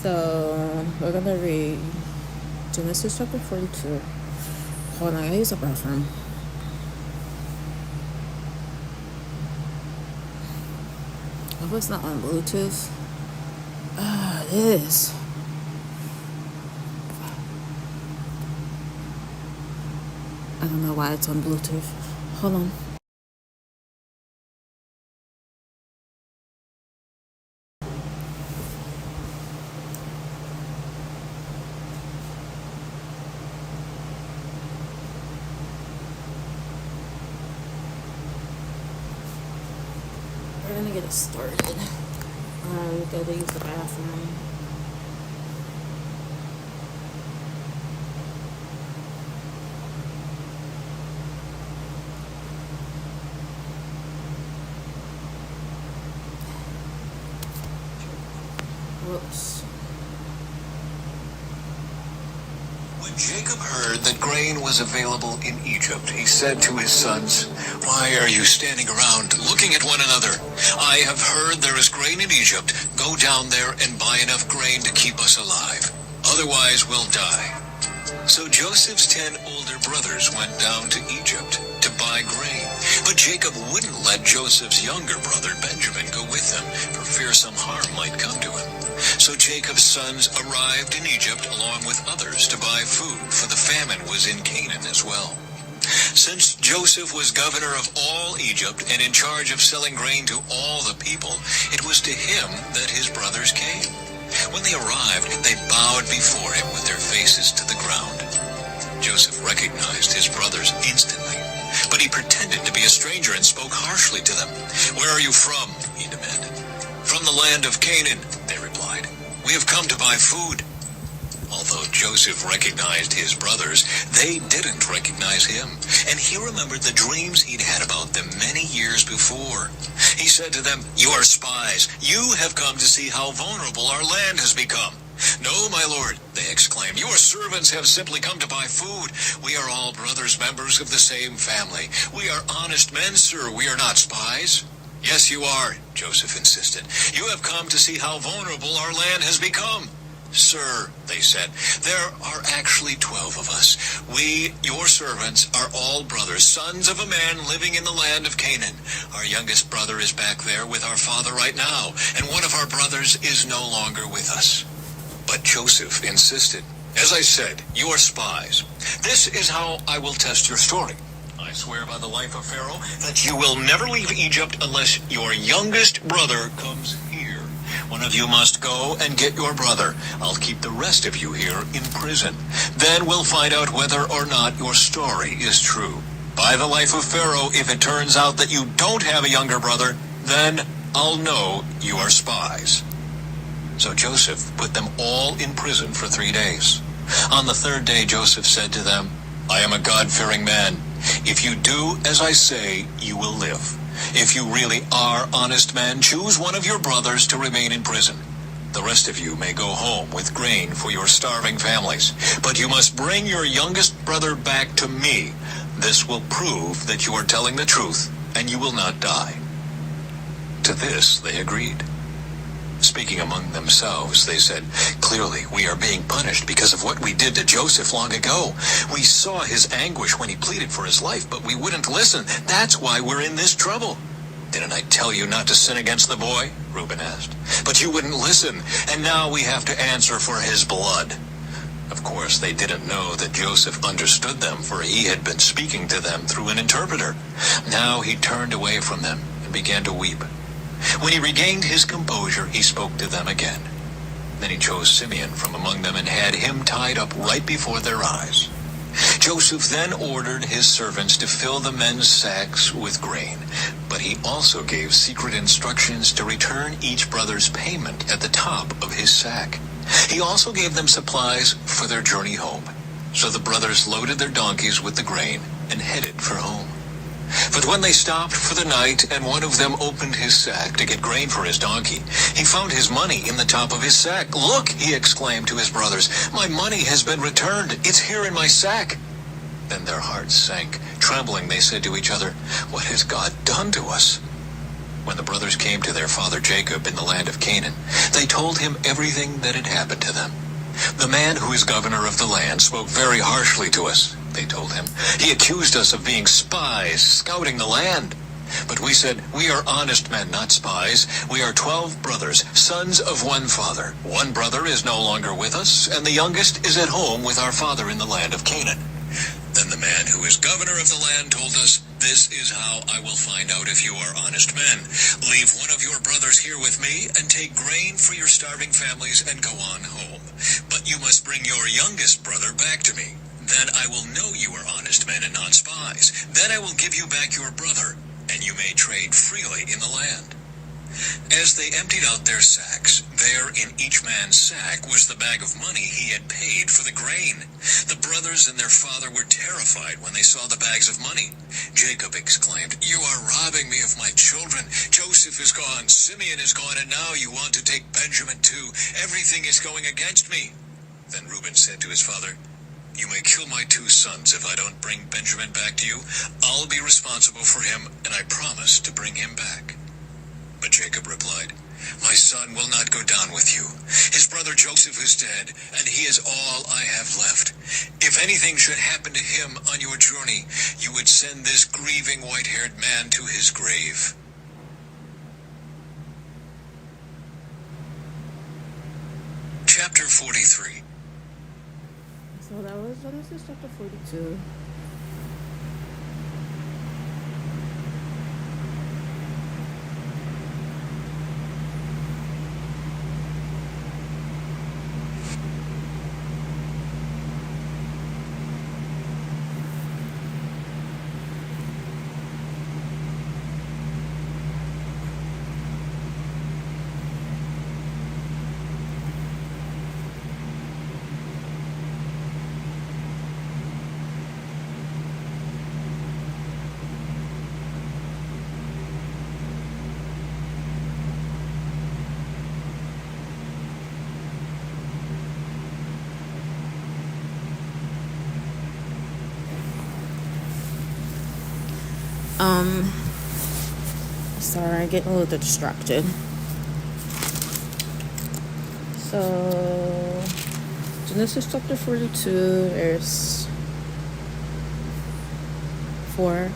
So we're gonna read Genesis chapter 42. Hold on, I gotta use the bathroom. I hope it's not on Bluetooth. It is. I don't know why it's on Bluetooth. Hold on. We're gonna get it started. We gotta use the bathroom. Whoops. When Jacob heard that grain was available in Egypt, he said to his sons, "Why are you standing around looking at one another? I have heard there is grain in Egypt. Go down there and buy enough grain to keep us alive. Otherwise we'll die." So Joseph's 10 older brothers went down to Egypt to buy grain. But Jacob wouldn't let Joseph's younger brother Benjamin go with them, for fear some harm might come to him. So Jacob's sons arrived in Egypt along with others to buy food, for the famine was in Canaan as well. Since Joseph was governor of all Egypt and in charge of selling grain to all the people, it was to him that his brothers came. When they arrived, they bowed before him with their faces to the ground. Joseph recognized his brothers instantly, but he pretended to be a stranger and spoke harshly to them. "Where are you from?" he demanded. "From the land of Canaan," they replied. "We have come to buy food." Although Joseph recognized his brothers, they didn't recognize him, and he remembered the dreams he'd had about them many years before. He said to them, "You are spies. You have come to see how vulnerable our land has become." "No, my lord," they exclaimed. "Your servants have simply come to buy food. We are all brothers, members of the same family. We are honest men, sir. We are not spies." "Yes, you are," Joseph insisted. "You have come to see how vulnerable our land has become." "Sir," they said, "there are actually 12 of us. We, your servants, are all brothers, sons of a man living in the land of Canaan. Our youngest brother is back there with our father right now, and one of our brothers is no longer with us." But Joseph insisted. "As I said, you are spies. This is how I will test your story. I swear by the life of Pharaoh that you will never leave Egypt unless your youngest brother comes here. One of you must go and get your brother. I'll keep the rest of you here in prison. Then we'll find out whether or not your story is true. By the life of Pharaoh, if it turns out that you don't have a younger brother, then I'll know you are spies." So Joseph put them all in prison for 3 days. On the 3rd day, Joseph said to them, "I am a God-fearing man. If you do as I say, you will live. If you really are honest men, choose one of your brothers to remain in prison. The rest of you may go home with grain for your starving families. But you must bring your youngest brother back to me. This will prove that you are telling the truth, and you will not die." To this they agreed. Speaking among themselves, they said, "Clearly we are being punished because of what we did to Joseph long ago. We saw his anguish when he pleaded for his life, but we wouldn't listen. That's why we're in this trouble." "Didn't I tell you not to sin against the boy?" Reuben asked. "But you wouldn't listen, and now we have to answer for his blood." Of course, they didn't know that Joseph understood them, for he had been speaking to them through an interpreter. Now he turned away from them and began to weep. When he regained his composure, he spoke to them again. Then he chose Simeon from among them and had him tied up right before their eyes. Joseph then ordered his servants to fill the men's sacks with grain, but he also gave secret instructions to return each brother's payment at the top of his sack. He also gave them supplies for their journey home. So the brothers loaded their donkeys with the grain and headed for home. But when they stopped for the night and one of them opened his sack to get grain for his donkey, he found his money in the top of his sack. "Look," he exclaimed to his brothers, "my money has been returned. It's here in my sack." Then their hearts sank. Trembling, they said to each other, "What has God done to us?" when the brothers came to their father Jacob in the land of Canaan, they told him everything that had happened to them. The man who is governor of the land spoke very harshly to us, they told him. He accused us of being spies, scouting the land. But we said, we are honest men, not spies. We are 12 brothers, sons of one father. One brother is no longer with us, and the youngest is at home with our father in the land of Canaan. Then the man who is governor of the land told us, this is how I will find out if you are honest men. Leave one of your brothers here with me and take grain for your starving families and go on home. But you must bring your youngest brother back to me. Then I will know you are honest men and not spies. Then I will give you back your brother, and you may trade freely in the land. As they emptied out their sacks, there in each man's sack was the bag of money he had paid for the grain. The brothers and their father were terrified when they saw the bags of money. Jacob exclaimed, you are robbing me of my children. Joseph is gone, Simeon is gone, and now you want to take Benjamin too. Everything is going against me. Then Reuben said to his father, you may kill my 2 sons if I don't bring Benjamin back to you. I'll be responsible for him, and I promise to bring him back. But Jacob replied, my son will not go down with you. His brother Joseph is dead, and he is all I have left. If anything should happen to him on your journey, you would send this grieving white-haired man to his grave. Chapter 43. So that was Genesis chapter 42. Sorry, I'm getting a little distracted. So, Genesis chapter 42, verse 4.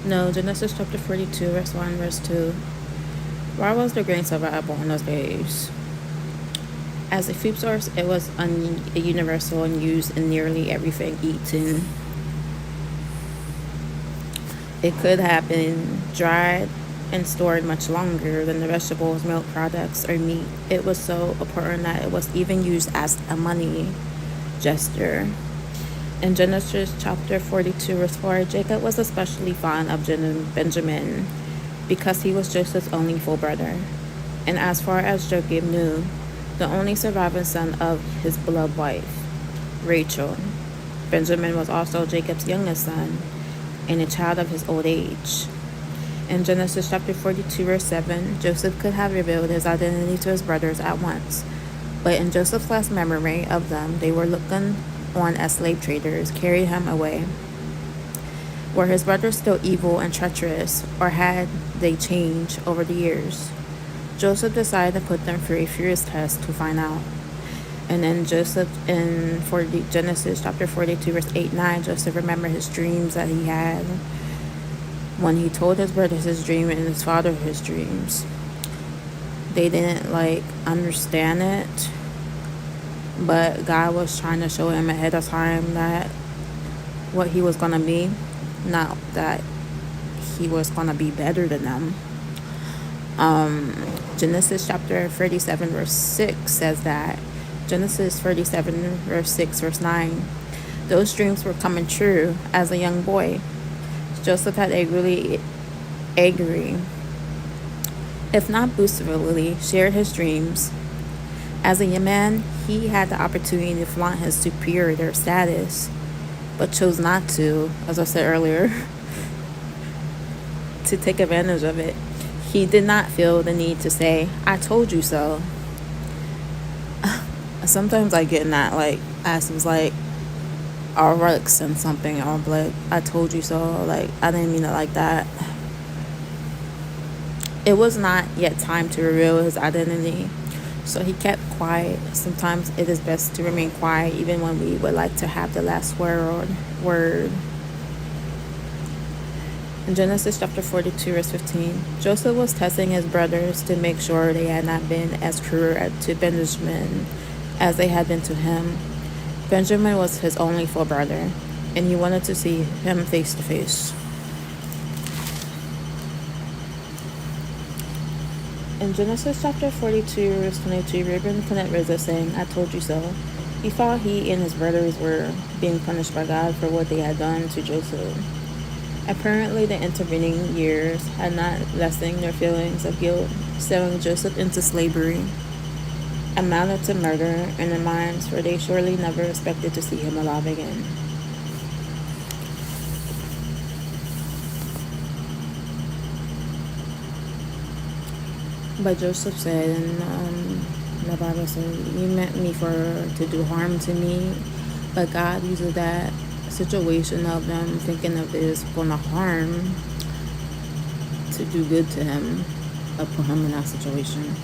No, Genesis chapter 42, verse 1, verse 2. Why was the grain survivable in those days? As a food source, it was universal and used in nearly everything eaten. It could have been dried and stored much longer than the vegetables, milk products, or meat. It was so important that it was even used as a money gesture. In Genesis chapter 42, verse 4, Jacob was especially fond of Benjamin because he was Joseph's only full brother. And as far as Jacob knew, the only surviving son of his beloved wife, Rachel. Benjamin was also Jacob's youngest son and a child of his old age. In Genesis chapter 42, verse 7, Joseph could have revealed his identity to his brothers at once. But in Joseph's last memory of them, they were looking on as slave traders, carried him away. Were his brothers still evil and treacherous, or had they changed over the years? Joseph decided to put them through a furious test to find out. And then Genesis chapter 42, verse 8-9, Joseph remembered his dreams that he had when he told his brothers his dream and his father his dreams. They didn't understand it, but God was trying to show him ahead of time that what he was going to be, not that he was going to be better than them. Genesis chapter 37, verse 6 says that. Genesis 37, verse 6, verse 9. Those dreams were coming true as a young boy. Joseph had a really angry, if not boastfully, shared his dreams. As a young man, he had the opportunity to flaunt his superior status, but chose not to, as I said earlier, to take advantage of it. He did not feel the need to say, I told you so. Sometimes I get in that, asses I'll send something, I'll be like, I told you so, I didn't mean it like that. It was not yet time to reveal his identity, so he kept quiet. Sometimes it is best to remain quiet even when we would like to have the last word. In Genesis chapter 42, verse 15, Joseph was testing his brothers to make sure they had not been as cruel to Benjamin as they had been to him. Benjamin was his only full brother, and he wanted to see him face to face. In Genesis chapter 42, verse 22, Reuben couldn't resist saying, "I told you so." He thought he and his brothers were being punished by God for what they had done to Joseph. Apparently, the intervening years had not lessened their feelings of guilt, selling Joseph into slavery amounted to murder in their minds, for they surely never expected to see him alive again. But Joseph said, and the Bible said, "You meant me to do harm to me," but God uses that situation of them thinking of this going to harm to do good to him, or put him in that situation.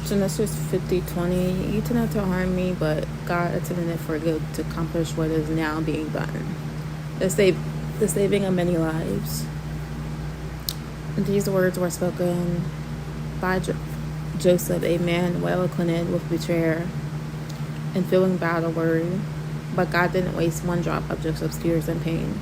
Genesis 50:20, "You intended to harm me, but God intended it for good to accomplish what is now being done, the saving of many lives." These words were spoken by Joseph, a man well acquainted with betrayal and feeling bad or worry, but God didn't waste one drop of Joseph's tears and pain.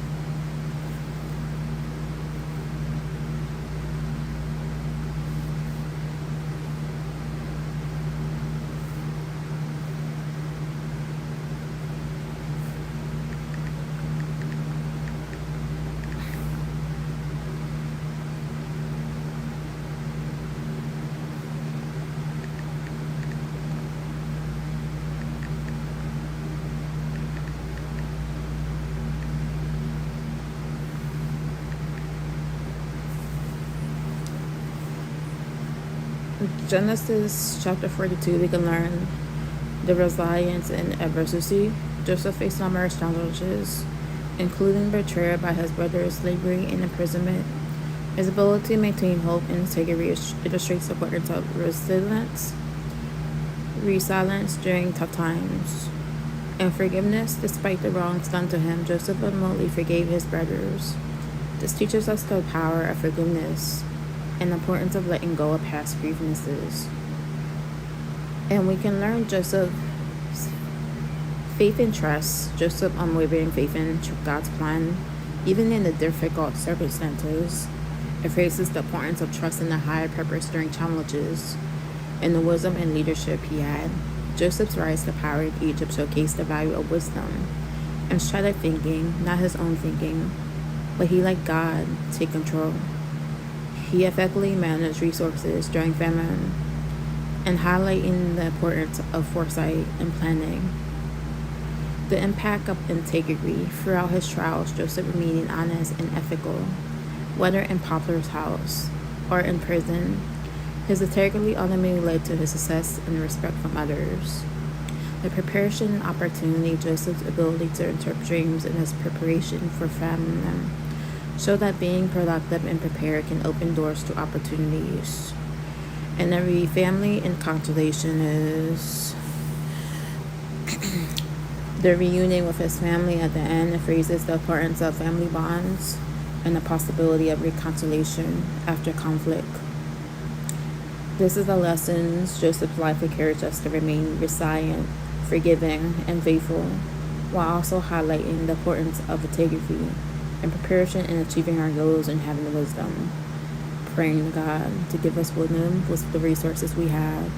Genesis chapter 42, we can learn the resilience in adversity. Joseph faced numerous challenges, including betrayal by his brothers, slavery, and imprisonment. His ability to maintain hope and integrity illustrates the importance of resilience during tough times, and forgiveness. Despite the wrongs done to him, Joseph ultimately forgave his brothers. This teaches us the power of forgiveness and the importance of letting go of past grievances. And we can learn Joseph's faith and trust, Joseph's unwavering faith in God's plan, even in the difficult circumstances. It phrases the importance of trusting the higher purpose during challenges and the wisdom and leadership he had. Joseph's rise to power in Egypt showcased the value of wisdom and strategic thinking, not his own thinking, but he let God take control. He effectively managed resources during famine and highlighting the importance of foresight and planning. The impact of integrity throughout his trials, Joseph remaining honest and ethical, whether in Potiphar's house or in prison. His integrity ultimately led to his success and respect from others. The preparation and opportunity, Joseph's ability to interpret dreams and his preparation for famine, show that being productive and prepared can open doors to opportunities. And every family in consolation is the reunion with his family at the end. It phrases the importance of family bonds and the possibility of reconciliation after conflict. This is the lessons Joseph's life encouraged us to remain resilient, forgiving, and faithful, while also highlighting the importance of integrity and preparation in achieving our goals and having the wisdom. Praying to God to give us wisdom with the resources we have